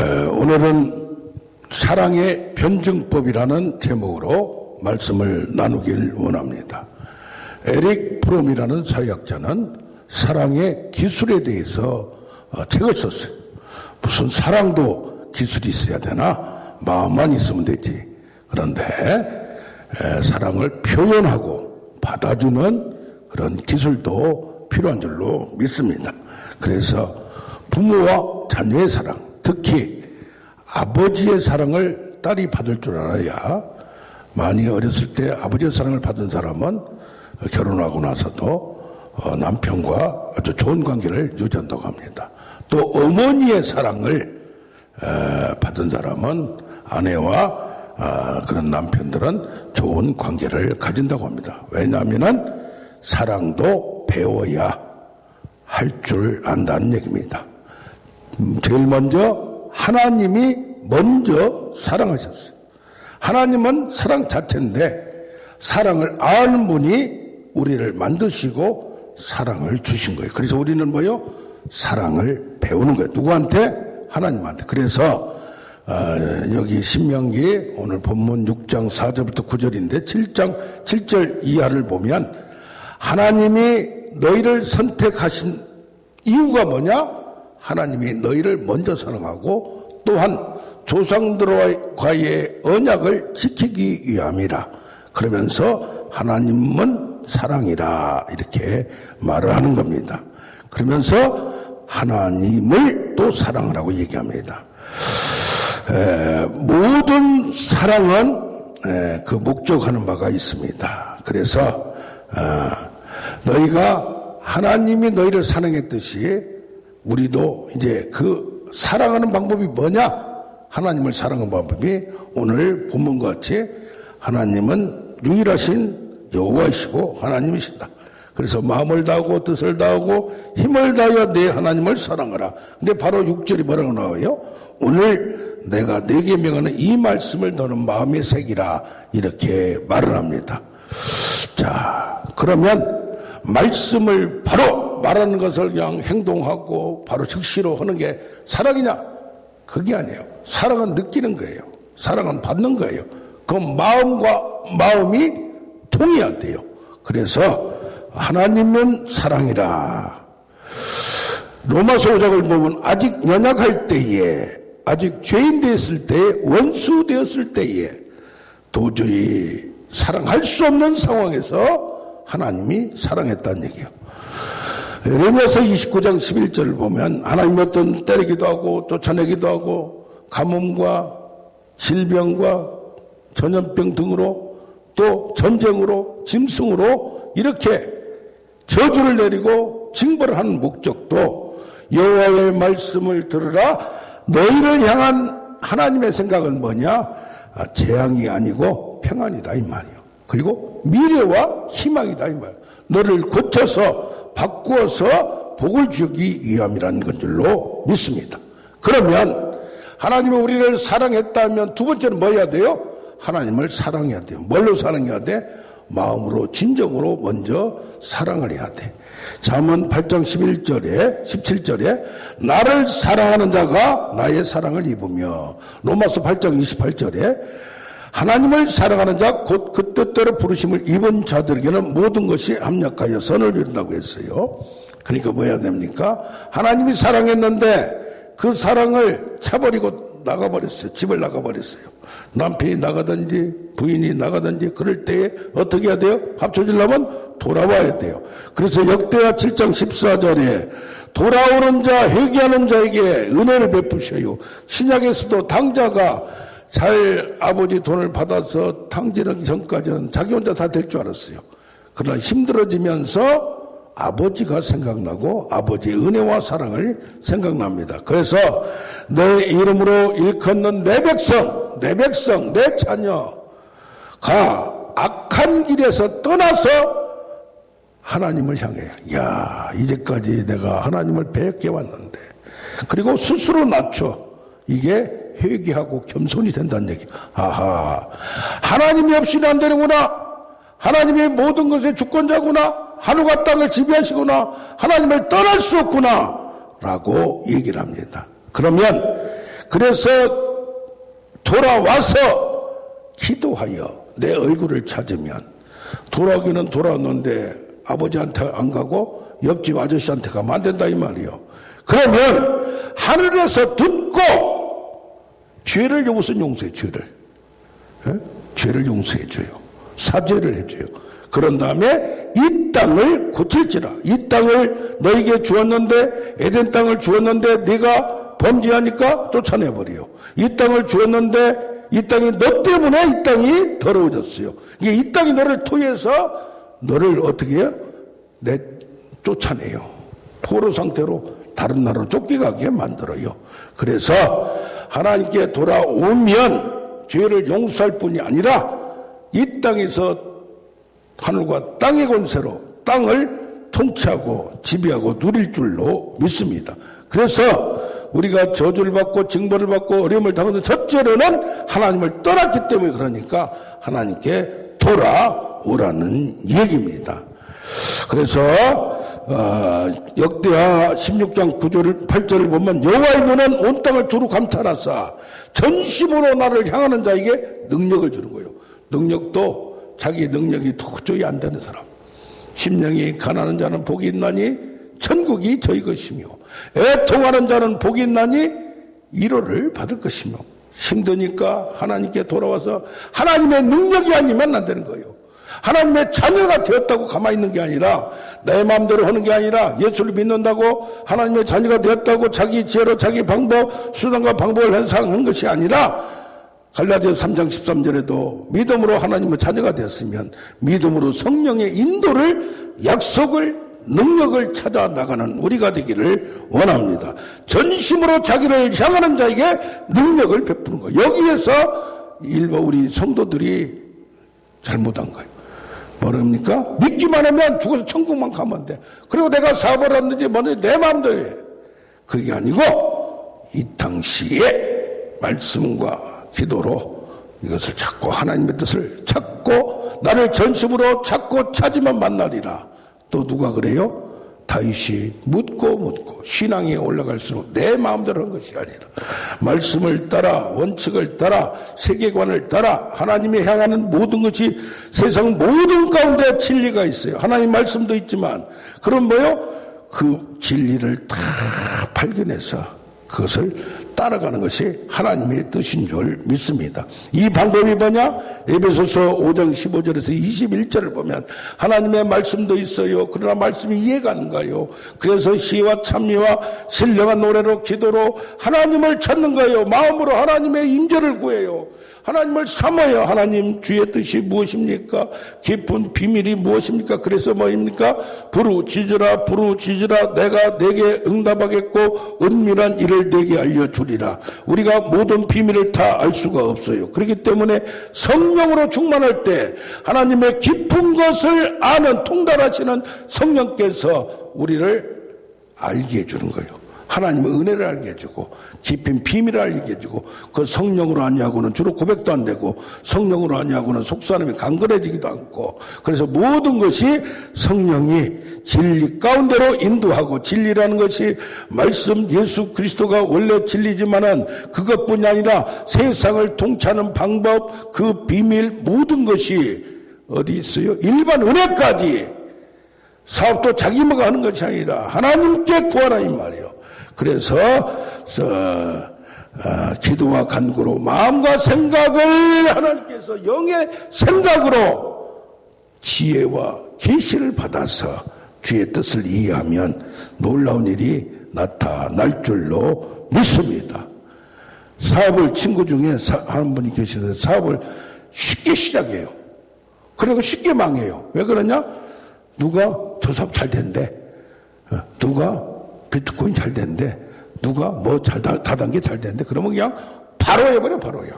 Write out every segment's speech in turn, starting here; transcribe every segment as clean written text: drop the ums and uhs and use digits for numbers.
오늘은 사랑의 변증법이라는 제목으로 말씀을 나누길 원합니다. 에릭 프롬이라는 사회학자는 사랑의 기술에 대해서 책을 썼어요. 무슨 사랑도 기술이 있어야 되나? 마음만 있으면 되지. 그런데 사랑을 표현하고 받아주는 그런 기술도 필요한 줄로 믿습니다. 그래서 부모와 자녀의 사랑, 특히 아버지의 사랑을 딸이 받을 줄 알아야, 많이 어렸을 때 아버지의 사랑을 받은 사람은 결혼하고 나서도 남편과 아주 좋은 관계를 유지한다고 합니다. 또 어머니의 사랑을 받은 사람은 아내와 그런 남편들은 좋은 관계를 가진다고 합니다. 왜냐하면 사랑도 배워야 할 줄 안다는 얘기입니다. 제일 먼저 하나님이 먼저 사랑하셨어요. 하나님은 사랑 자체인데 사랑을 아는 분이 우리를 만드시고 사랑을 주신 거예요. 그래서 우리는 뭐요? 사랑을 배우는 거예요. 누구한테? 하나님한테. 그래서 여기 신명기 오늘 본문 6장 4절부터 9절인데 7장 7절 이하를 보면 하나님이 너희를 선택하신 이유가 뭐냐? 하나님이 너희를 먼저 사랑하고 또한 조상들과의 언약을 지키기 위함이라. 그러면서 하나님은 사랑이라 이렇게 말을 하는 겁니다. 그러면서 하나님을 또 사랑하라고 얘기합니다. 모든 사랑은 그 목적하는 바가 있습니다. 그래서 너희가 하나님이 너희를 사랑했듯이 우리도 이제 그 사랑하는 방법이 뭐냐? 하나님을 사랑하는 방법이 오늘 본문과 같이 하나님은 유일하신 여호와이시고 하나님이시다. 그래서 마음을 다하고 뜻을 다하고 힘을 다하여 내 하나님을 사랑하라. 근데 바로 6절이 뭐라고 나와요? 오늘 내가 네게 명하는 이 말씀을 너는 마음에 새기라. 이렇게 말을 합니다. 자, 그러면 말씀을 바로 말하는 것을 그냥 행동하고 바로 즉시로 하는 게 사랑이냐? 그게 아니에요. 사랑은 느끼는 거예요. 사랑은 받는 거예요. 그 마음과 마음이 통해야 돼요. 그래서 하나님은 사랑이라. 로마서 5장을 보면 아직 연약할 때에, 아직 죄인 되었을 때에, 원수 되었을 때에 도저히 사랑할 수 없는 상황에서 하나님이 사랑했다는 얘기예요. 에레미야서 29장 11절을 보면 하나님이 어떤 때리기도 하고 또 쳐내기도 하고 가뭄과 질병과 전염병 등으로 또 전쟁으로 짐승으로 이렇게 저주를 내리고 징벌을 하는 목적도 여호와의 말씀을 들으라. 너희를 향한 하나님의 생각은 뭐냐? 재앙이 아니고 평안이다 이 말이에요. 그리고 미래와 희망이다 이 말. 너를 고쳐서 바꾸어서 복을 주기 위함이라는 건 줄로 믿습니다. 그러면 하나님이 우리를 사랑했다면 두 번째는 뭐 해야 돼요? 하나님을 사랑해야 돼요. 뭘로 사랑해야 돼? 마음으로 진정으로 먼저 사랑을 해야 돼. 잠언 8장 17절에 나를 사랑하는 자가 나의 사랑을 입으며, 로마서 8장 28절에 하나님을 사랑하는 자 곧 그 뜻대로 부르심을 입은 자들에게는 모든 것이 합력하여 선을 이룬다고 했어요. 그러니까 뭐 해야 됩니까? 하나님이 사랑했는데 그 사랑을 차버리고 나가버렸어요. 집을 나가버렸어요. 남편이 나가든지 부인이 나가든지 그럴 때에 어떻게 해야 돼요? 합쳐지려면 돌아와야 돼요. 그래서 역대하 7장 14절에 돌아오는 자, 회개하는 자에게 은혜를 베푸셔요. 신약에서도 당자가 잘 아버지 돈을 받아서 탕진하기 전까지는 자기 혼자 다 될 줄 알았어요. 그러나 힘들어지면서 아버지가 생각나고 아버지의 은혜와 사랑을 생각납니다. 그래서 내 이름으로 일컫는 내 백성, 내 자녀가 악한 길에서 떠나서 하나님을 향해, 야, 이제까지 내가 하나님을 배웠게 왔는데, 그리고 스스로 낮춰. 이게 회개하고 겸손이 된다는 얘기. 아하, 하나님이 없이는 안 되는구나. 하나님이 모든 것의 주권자구나. 하늘과 땅을 지배하시구나. 하나님을 떠날 수 없구나 라고 얘기를 합니다. 그러면 그래서 돌아와서 기도하여 내 얼굴을 찾으면, 돌아오기는 돌아왔는데 아버지한테 안 가고 옆집 아저씨한테 가면 안 된다 이 말이요. 그러면 하늘에서 듣고 죄를 무슨 용서해, 죄를. 예? 죄를 용서해 줘요. 사죄를 해줘요. 그런 다음에 이 땅을 고칠지라. 이 땅을 너에게 주었는데, 에덴 땅을 주었는데 네가 범죄하니까 쫓아내버려. 이 땅을 주었는데 이 땅이 너 때문에 이 땅이 더러워졌어요. 이게 이 땅이 너를 토해서 너를 어떻게 해요? 쫓아내요. 포로 상태로 다른 나라로 쫓겨가게 만들어요. 그래서 하나님께 돌아오면 죄를 용서할 뿐이 아니라 이 땅에서 하늘과 땅의 권세로 땅을 통치하고 지배하고 누릴 줄로 믿습니다. 그래서 우리가 저주를 받고 징벌을 받고 어려움을 당하는 첫째로는 하나님을 떠났기 때문에, 그러니까 하나님께 돌아오라는 얘기입니다. 그래서 역대하 16장 9절 8절을 보면 여호와의 눈은 온 땅을 두루 감찰하사 전심으로 나를 향하는 자에게 능력을 주는 거예요. 능력도 자기 능력이 도저히 안 되는 사람. 심령이 가난한 자는 복이 있나니 천국이 저희 것이며, 애통하는 자는 복이 있나니 위로를 받을 것이며. 힘드니까 하나님께 돌아와서 하나님의 능력이 아니면 안 되는 거예요. 하나님의 자녀가 되었다고 가만히 있는 게 아니라, 내 마음대로 하는 게 아니라, 예수를 믿는다고 하나님의 자녀가 되었다고 자기 지혜로 자기 방법, 수단과 방법을 행사하는 것이 아니라, 갈라디아서 3장 13절에도 믿음으로 하나님의 자녀가 되었으면 믿음으로 성령의 인도를, 약속을, 능력을 찾아 나가는 우리가 되기를 원합니다. 전심으로 자기를 향하는 자에게 능력을 베푸는 거예요. 여기에서 일부 우리 성도들이 잘못한 거예요. 뭐랍니까? 믿기만 하면 죽어서 천국만 가면 돼. 그리고 내가 사업을 하는지 뭐든지 내 마음대로 해. 그게 아니고 이 당시에 말씀과 기도로 이것을 찾고 하나님의 뜻을 찾고 나를 전심으로 찾고 찾으면 만나리라. 또 누가 그래요? 다윗이 묻고 신앙에 올라갈수록 내 마음대로 한 것이 아니라 말씀을 따라, 원칙을 따라, 세계관을 따라 하나님이 향하는 모든 것이, 세상 모든 가운데 진리가 있어요. 하나님 말씀도 있지만, 그럼 뭐요? 그 진리를 다 발견해서 그것을 따라가는 것이 하나님의 뜻인 줄 믿습니다. 이 방법이 뭐냐? 에베소서 5장 15절에서 21절을 보면 하나님의 말씀도 있어요. 그러나 말씀이 이해가 안 가요. 그래서 시와 찬미와 신령한 노래로, 기도로 하나님을 찾는 거예요. 마음으로 하나님의 임재를 구해요. 하나님을 삼아요. 하나님 주의 뜻이 무엇입니까? 깊은 비밀이 무엇입니까? 그래서 뭐입니까? 부르짖으라 부르짖으라 내가 내게 응답하겠고 은밀한 일을 내게 알려주리라. 우리가 모든 비밀을 다 알 수가 없어요. 그렇기 때문에 성령으로 충만할 때 하나님의 깊은 것을 아는, 통달하시는 성령께서 우리를 알게 해주는 거예요. 하나님의 은혜를 알게 해주고 깊은 비밀을 알게 해주고, 그 성령으로 아니하고는 주로 고백도 안 되고 성령으로 아니하고는 속사람이 강건해지기도 않고, 그래서 모든 것이 성령이 진리 가운데로 인도하고, 진리라는 것이 말씀 예수 그리스도가 원래 진리지만은 그것뿐이 아니라 세상을 통치하는 방법, 그 비밀, 모든 것이 어디 있어요? 일반 은혜까지. 사업도 자기가 하는 것이 아니라 하나님께 구하라 이 말이에요. 그래서 기도와 간구로 마음과 생각을 하나님께서 영의 생각으로 지혜와 계시를 받아서 주의 뜻을 이해하면 놀라운 일이 나타날 줄로 믿습니다. 사업을, 친구 중에 한 분이 계시는데 사업을 쉽게 시작해요. 그리고 쉽게 망해요. 왜 그러냐? 누가 저 사업 잘 된대, 누가 비트코인 잘 된대, 누가 뭐 다단계 잘 된대. 그러면 그냥 바로 해버려, 바로야.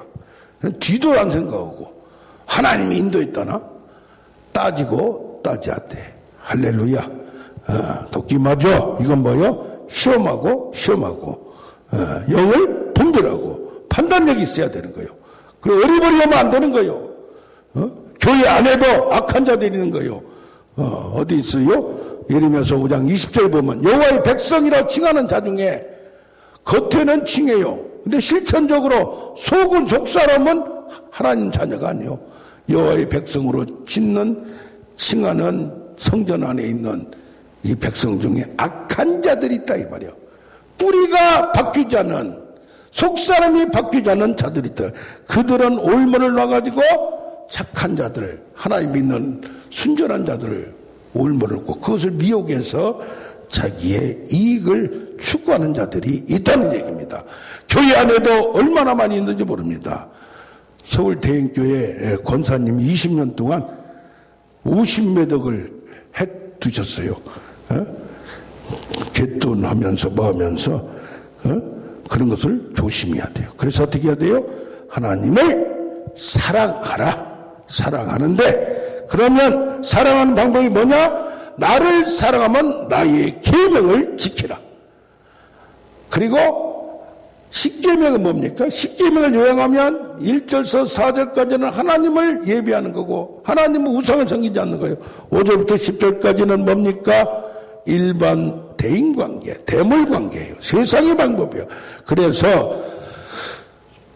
뒤도 안 생각하고. 하나님이 인도했다나? 따지고 따지았대. 할렐루야. 도끼마저. 이건 뭐요? 시험하고, 영을 분별하고, 판단력이 있어야 되는 거예요. 그리고 어리버리하면 안 되는 거예요. 교회 안에도 악한 자들이 있는 거예요. 어디 있어요? 예레미야서 5장 20절 보면 여호와의 백성이라 칭하는 자 중에 겉에는 칭해요. 근데 실천적으로 속은 속사람은 하나님 자녀가 아니요. 여호와의 백성으로 칭하는 성전 안에 있는 이 백성 중에 악한 자들이 있다 이 말이요. 뿌리가 바뀌지 않은, 속사람이 바뀌지 않은 자들이 있다. 그들은 올무를 놔가지고 착한 자들, 하나님 믿는 순전한 자들을 올무를 놓고 그것을 미혹해서 자기의 이익을 추구하는 자들이 있다는 얘기입니다. 교회 안에도 얼마나 많이 있는지 모릅니다. 서울대행교회 권사님이 20년 동안 50매덕을 해 두셨어요. 갯돈하면서 뭐 하면서 그런 것을 조심해야 돼요. 그래서 어떻게 해야 돼요? 하나님을 사랑하라. 사랑하는데, 그러면 사랑하는 방법이 뭐냐? 나를 사랑하면 나의 계명을 지키라. 그리고 십계명은 뭡니까? 십계명을 요행하면 1절서 4절까지는 하나님을 예비하는 거고 하나님은 우상을 섬기지 않는 거예요. 5절부터 10절까지는 뭡니까? 일반 대인관계, 대물관계예요. 세상의 방법이에요. 그래서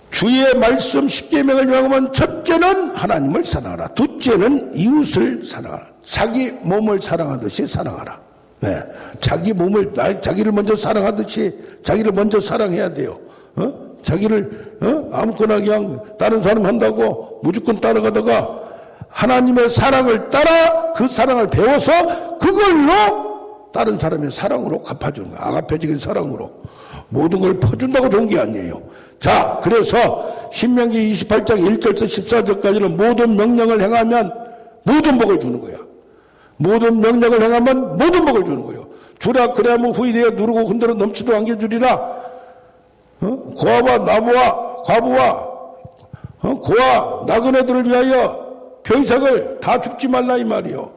주의 말씀 십계명을 요행하면 첫째는 하나님을 사랑하라. 둘째는 이웃을 사랑하라. 자기 몸을 사랑하듯이 사랑하라. 네. 자기 몸을, 자기를 먼저 사랑하듯이 자기를 먼저 사랑해야 돼요. 자기를, 아무거나 그냥 다른 사람 한다고 무조건 따라가다가 하나님의 사랑을 따라 그 사랑을 배워서 그걸로 다른 사람의 사랑으로 갚아주는 거야. 아가페적인 사랑으로. 모든 걸 퍼준다고 좋은 게 아니에요. 자, 그래서 신명기 28장 1절에서 14절까지는 모든 명령을 행하면 모든 복을 주는 거야. 모든 명령을 행하면 모든 복을 주는 거예요. 주라 그래야면 후일에 누르고 흔들어 넘치도 안겨 주리라. 고아와 나부와 과부와 고아 나그네들을 위하여 병삭을 다 죽지 말라 이 말이요.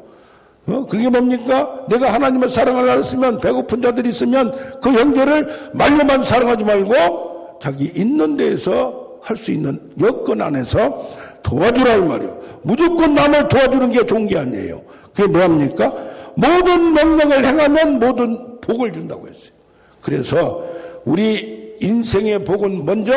그게 뭡니까? 내가 하나님을 사랑하려 했으면 배고픈 자들이 있으면 그 형제를 말로만 사랑하지 말고 자기 있는 데에서 할 수 있는 여건 안에서 도와주라 이 말이요. 무조건 남을 도와주는 게 좋은 게 아니에요. 그게 뭐합니까? 모든 명령을 행하면 모든 복을 준다고 했어요. 그래서 우리 인생의 복은 먼저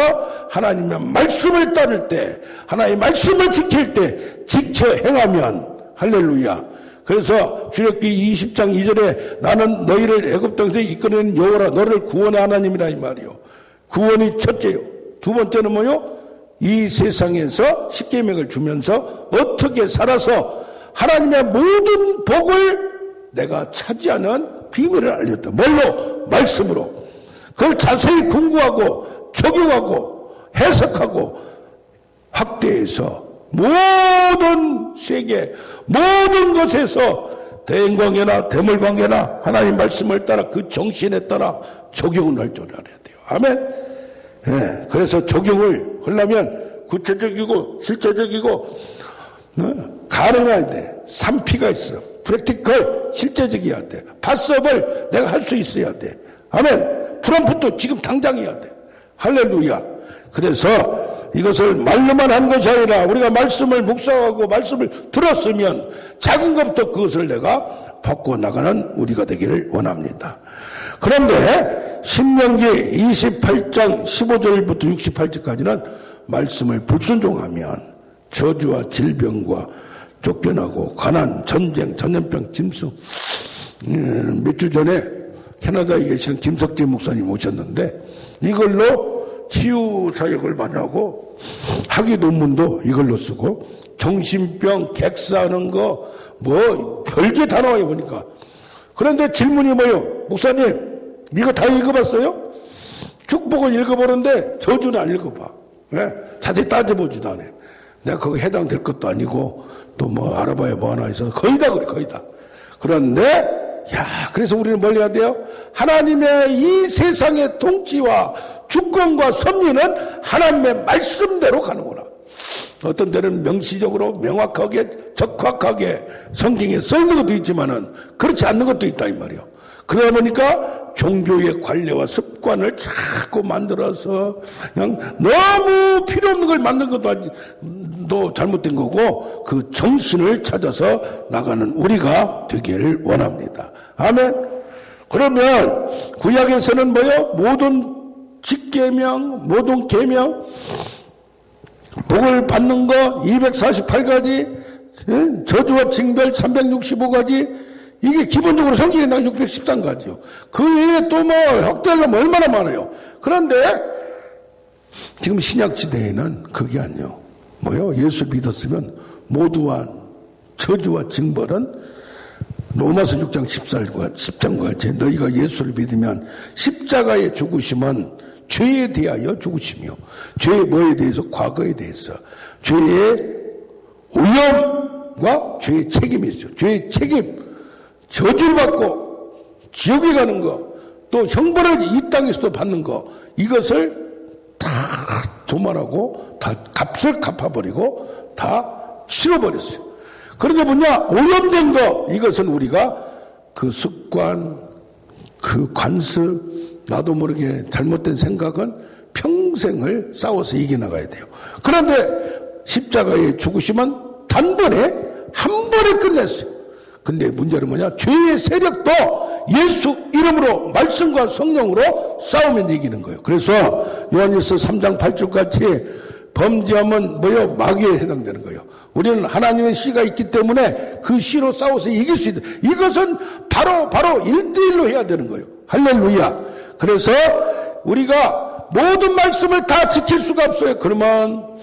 하나님의 말씀을 따를 때, 하나님의 말씀을 지킬 때 지켜 행하면 할렐루야. 그래서 출애굽기 20장 2절에 나는 너희를 애굽 땅에서 이끌어낸 여호와라 너를 구원의 하나님이라 이 말이요. 구원이 첫째요. 두 번째는 뭐요? 이 세상에서 십계명을 주면서 어떻게 살아서 하나님의 모든 복을 내가 차지하는 비밀을 알렸다. 뭘로? 말씀으로. 그걸 자세히 공부하고 적용하고 해석하고 확대해서 모든 세계 모든 것에서 대인관계나 대물관계나 하나님 말씀을 따라 그 정신에 따라 적용을 할 줄 알아야 돼요. 아멘. 예, 그래서 적용을 하려면 구체적이고 실제적이고 가능해야 돼. 3P가 있어. 프랙티컬 실제적이어야 돼. 파서블 내가 할 수 있어야 돼. 아멘. 트럼프도 지금 당장 해야 돼. 할렐루야. 그래서 이것을 말로만 한 것이 아니라 우리가 말씀을 묵상하고 말씀을 들었으면 작은 것부터 그것을 내가 바꿔나가는 우리가 되기를 원합니다. 그런데 신명기 28장 15절부터 68절까지는 말씀을 불순종하면 저주와 질병과 쫓겨나고 가난, 전쟁, 전염병, 짐승. 몇 주 전에 캐나다에 계시는 김석재 목사님 오셨는데 이걸로 치유 사역을 많이 하고 학위 논문도 이걸로 쓰고 정신병, 객사하는 거 뭐 별게 다 나와요 보니까. 그런데 질문이 뭐예요? 목사님 이거 다 읽어봤어요? 축복을 읽어보는데 저주는 안 읽어봐. 왜? 자세히 따져보지도 않아요. 내가 거기 해당될 것도 아니고 또 뭐 알아봐야 뭐 하나 있어서 거의 다 그래 거의 다. 그런데 그래서 우리는 뭘 해야 돼요? 하나님의 이 세상의 통치와 주권과 섭리는 하나님의 말씀대로 가는구나. 어떤 때는 명시적으로 명확하게 적확하게 성경에 써있는 것도 있지만은 그렇지 않는 것도 있다 이 말이에요. 그러다 보니까 종교의 관례와 습관을 자꾸 만들어서 그냥 너무 필요 없는 걸 만든 것도 잘못된 거고 그 정신을 찾아서 나가는 우리가 되기를 원합니다. 아멘. 그러면 구약에서는 뭐요? 모든 직계명, 모든 계명, 복을 받는 거 248가지, 저주와 징벌 365가지, 이게 기본적으로 성경에 나온 613가지요. 그 외에 또 뭐 혁대하려면 얼마나 많아요. 그런데 지금 신약시대에는 그게 아니요. 뭐요? 예수 믿었으면 모두한 저주와 징벌은 로마서 6장 10장과 같이 너희가 예수를 믿으면 십자가의 죽으심은 죄에 대하여 죽으심이요. 죄의 뭐에 대해서? 과거에 대해서. 죄의 오염과 죄의 책임이 있어요. 죄의 책임. 저주를 받고 지옥에 가는 거, 또 형벌을 이 땅에서도 받는 거, 이것을 다 도말하고 다 값을 갚아버리고 다 치러버렸어요. 그런데 뭐냐? 오염된 거, 이것은 우리가 그 습관, 그 관습, 나도 모르게 잘못된 생각은 평생을 싸워서 이겨나가야 돼요. 그런데 십자가의 죽으심은 단번에 한 번에 끝냈어요. 근데 문제는 뭐냐? 죄의 세력도 예수 이름으로 말씀과 성령으로 싸우면 이기는 거예요. 그래서 요한일서 3장 8절 같이 범죄하면 뭐요? 마귀에 해당되는 거예요. 우리는 하나님의 씨가 있기 때문에 그 씨로 싸워서 이길 수 있다. 이것은 바로 1대1로 해야 되는 거예요. 할렐루야. 그래서 우리가 모든 말씀을 다 지킬 수가 없어요. 그러면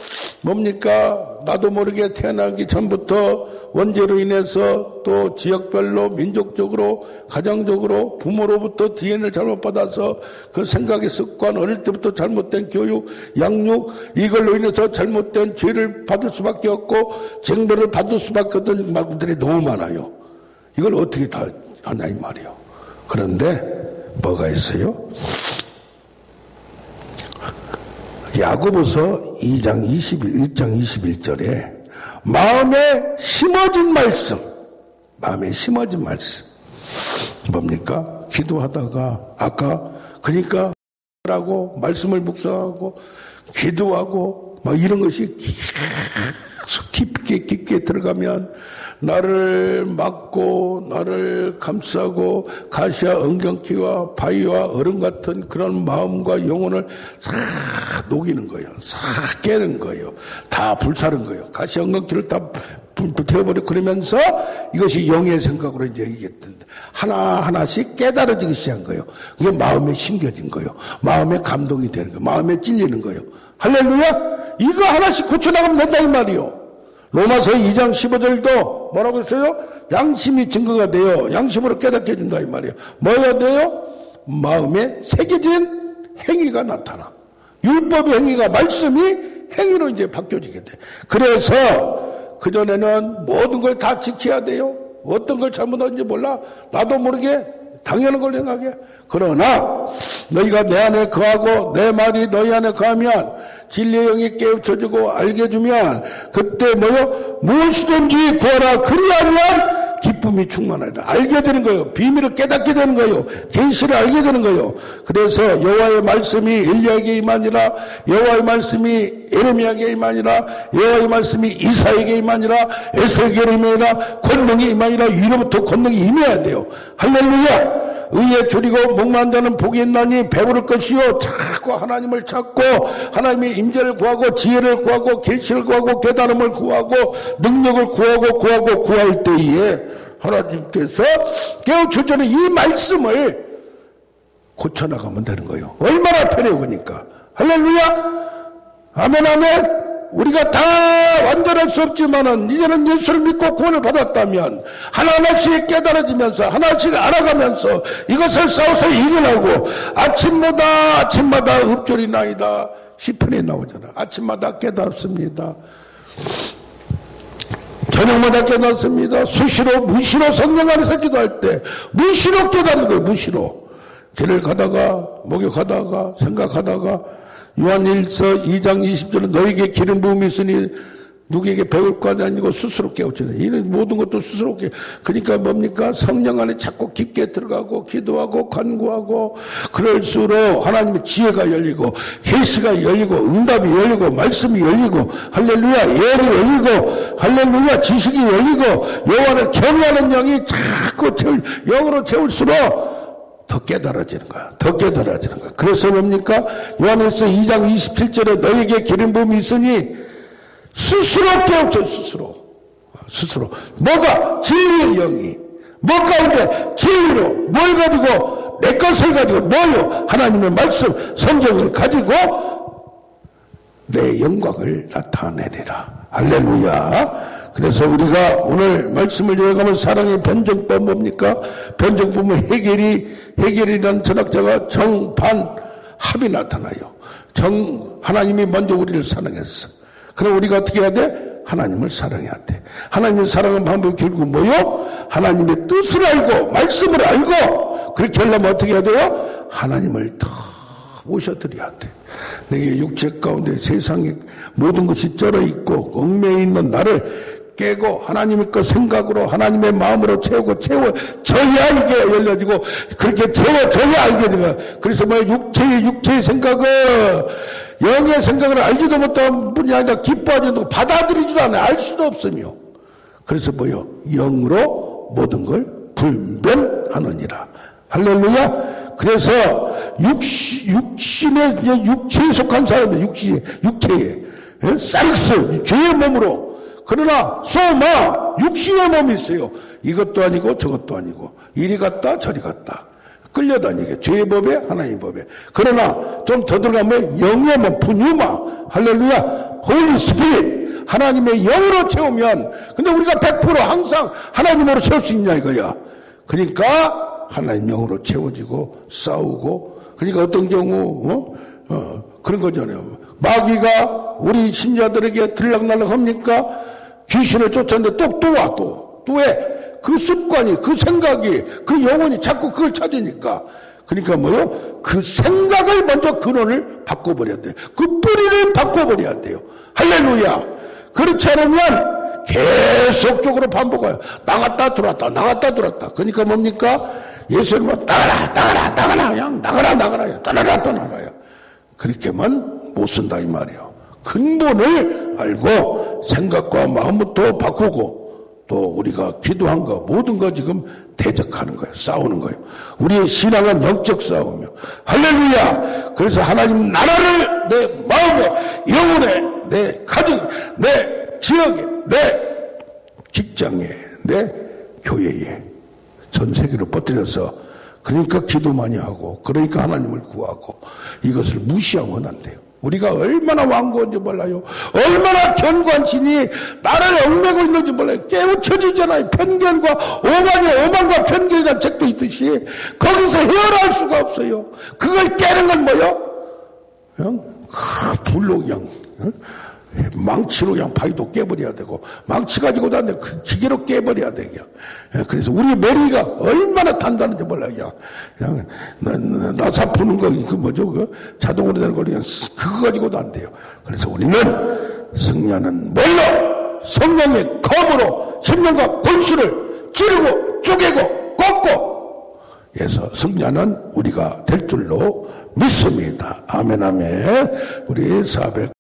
뭡니까? 나도 모르게 태어나기 전부터 원죄로 인해서 또 지역별로 민족적으로 가정적으로 부모로부터 DNA를 잘못 받아서 그 생각의 습관, 어릴 때부터 잘못된 교육, 양육, 이걸로 인해서 잘못된 죄를 받을 수밖에 없고 징벌을 받을 수밖에 없던 말들이 너무 많아요. 이걸 어떻게 다 하냐 이 말이에요. 그런데 뭐가 있어요? 야고보서 1장 21절에 마음에 심어진 말씀, 뭡니까? 기도하다가 아까 그러니까 라고 말씀을 묵상하고 기도하고 막 이런 것이 깊게 들어가면 나를 막고 나를 감싸고 가시와 엉겅퀴와 바위와 얼음 같은 그런 마음과 영혼을 싹 녹이는 거예요. 싹 깨는 거예요. 다 불사른 거예요. 가시와 엉겅퀴를 다 불태워버리고 그러면서 이것이 영의 생각으로 이제 이게 하나하나씩 깨달아지기 시작한 거예요. 그게 마음에 심겨진 거예요. 마음에 감동이 되는 거예요. 마음에 찔리는 거예요. 할렐루야! 이거 하나씩 고쳐나가면 된다 이 말이요. 로마서 2장 15절도 뭐라고 했어요? 양심이 증거가 돼요. 양심으로 깨닫게 해준다 이 말이에요. 뭐가 돼요? 마음에 새겨진 행위가 나타나. 율법의 행위가 말씀이 행위로 이제 바뀌어지게 돼. 그래서 그전에는 모든 걸 다 지켜야 돼요. 어떤 걸 잘못하는지 몰라. 나도 모르게 당연한 걸 생각해. 그러나 너희가 내 안에 거하고 내 말이 너희 안에 거하면 진리의 영이 깨우쳐주고 알게 해주면 그때 뭐요? 무엇이든지 구하라. 그리하면 기쁨이 충만하리라. 알게 되는 거예요. 비밀을 깨닫게 되는 거예요. 계시를 알게 되는 거예요. 그래서 여호와의 말씀이 엘리야에게 임하니라. 여호와의 말씀이 예레미야에게 임하니라. 여호와의 말씀이 이사에게 임하니라. 에스겔에게 임하니라. 권능이 임하니라. 위로부터 권능이 임해야 돼요. 할렐루야. 의에 줄이고 목마른 자는 복이 있나니 배부를 것이요. 자꾸 하나님을 찾고 하나님의 임재를 구하고 지혜를 구하고 계시를 구하고 깨달음을 구하고 능력을 구할 때에 하나님께서 깨우쳐주는 이 말씀을 고쳐나가면 되는 거예요. 얼마나 편해요. 그러니까 할렐루야. 아멘 아멘. 우리가 다 완전할 수 없지만은 이제는 예수를 믿고 구원을 받았다면 하나하나씩 깨달아지면서 하나씩 알아가면서 이것을 싸워서 이겨나고 아침마다 읍졸이 나이다. 시편에 나오잖아. 아침마다 깨닫습니다. 저녁마다 깨닫습니다. 수시로 무시로 성령 안에서 기도할 때 무시로 깨닫는 거예요. 무시로. 길을 가다가 목욕하다가 생각하다가 요한일서 2장 20절은 너에게 기름 부음이 있으니 누구에게 배울 것 아니고 스스로 깨우치네. 이런 모든 것도 스스로 그러니까 뭡니까? 성령 안에 자꾸 깊게 들어가고 기도하고 간구하고 그럴수록 하나님의 지혜가 열리고 계시가 열리고 응답이 열리고 말씀이 열리고 할렐루야 예언이 열리고 할렐루야 지식이 열리고 여호와를 경외하는 영이 자꾸 영으로 채울수록 더 깨달아지는 거야. 더 깨달아지는 거야. 그래서 뭡니까? 요한일서 2장 27절에 너에게 기름 부음이 있으니 스스로 깨우쳐. 스스로. 뭐가? 진리의 영이. 뭐 가운데? 진리로. 뭘 가지고? 내 것을 가지고. 뭐요? 하나님의 말씀, 성경을 가지고 내 영광을 나타내리라. 할렐루야. 그래서 우리가 오늘 말씀을 요약하면 사랑의 변정법 뭡니까? 변정법은 해겔이라는 철학자가 정반합이 나타나요. 하나님이 먼저 우리를 사랑했어. 그럼 우리가 어떻게 해야 돼? 하나님을 사랑해야 돼. 하나님을 사랑하는 방법이 결국 뭐요? 하나님의 뜻을 알고 말씀을 알고 그렇게 하려면 어떻게 해야 돼요? 하나님을 더 모셔드려야 돼. 내게 육체 가운데 세상에 모든 것이 쩔어 있고 얽매여 있는 나를 깨고 하나님의 것 생각으로 하나님의 마음으로 채워져야 이게 열려지고 그렇게 채워져야 알게 되고 그래서 뭐 육체의 생각은 영의 생각을 알지도 못한 분이 아니라 기뻐하지도 받아들이지도 않아요. 알 수도 없으며 그래서 뭐요? 영으로 모든 걸 분별하느니라. 할렐루야. 그래서 육체에 속한 사람들 육체에 사릭스 죄의 몸으로 그러나 소마 육신의 몸이 있어요. 이것도 아니고 저것도 아니고 이리 갔다 저리 갔다 끌려다니게 죄의 법에 하나님의 법에 그러나 좀 더 들어가면 영의 몸 푸뉴마 할렐루야 홀리 스피릿 하나님의 영으로 채우면 근데 우리가 100% 항상 하나님으로 채울 수 있냐 이거야. 그러니까 하나님 영으로 채워지고 싸우고 그러니까 어떤 경우 그런 거잖아요. 마귀가 우리 신자들에게 들락날락 합니까? 귀신을 쫓았는데 또 왜? 그 습관이 그 생각이 그 영혼이 자꾸 그걸 찾으니까 그러니까 뭐요? 그 생각을 먼저 근원을 바꿔버려야 돼요. 그 뿌리를 바꿔버려야 돼요. 할렐루야. 그렇지 않으면 계속적으로 반복해요. 나갔다 들어왔다 그러니까 뭡니까? 예수님은 나가라 그냥 나가라 떠나라요. 그렇게만 못 쓴다 이 말이에요. 근본을 알고 생각과 마음부터 바꾸고 또 우리가 기도한 거 모든 거 지금 대적하는 거예요. 싸우는 거예요. 우리의 신앙은 영적 싸움이요. 할렐루야. 그래서 하나님 나라를 내 마음에 영혼에 내 가정 내 지역에 내 직장에 내 교회에 전 세계로 뻗들여서 그러니까 기도 많이 하고 그러니까 하나님을 구하고 이것을 무시하면 안 돼요. 우리가 얼마나 완고한지 몰라요. 얼마나 견고한 신이 나를 얽매고 있는지 몰라요. 깨우쳐지잖아요. 편견과 오만과 편견이라는 책도 있듯이 거기서 헤어날 수가 없어요. 그걸 깨는 건 뭐요? 그냥 불로 그냥 망치로 그냥 바위도 깨버려야 되고 망치 가지고도 안 돼. 그 기계로 깨버려야 돼. 그냥. 그래서 우리 머리가 얼마나 단단한지 몰라요. 그냥 나사 푸는 거 그 뭐죠? 그 자동으로 되는 거 그냥 그거 가지고도 안 돼요. 그래서 우리는 승리하는 뭘로? 성령의 검으로 심령과 골수를 찌르고 쪼개고 꺾고 해서 승리하는 우리가 될 줄로 믿습니다. 아멘. 우리 400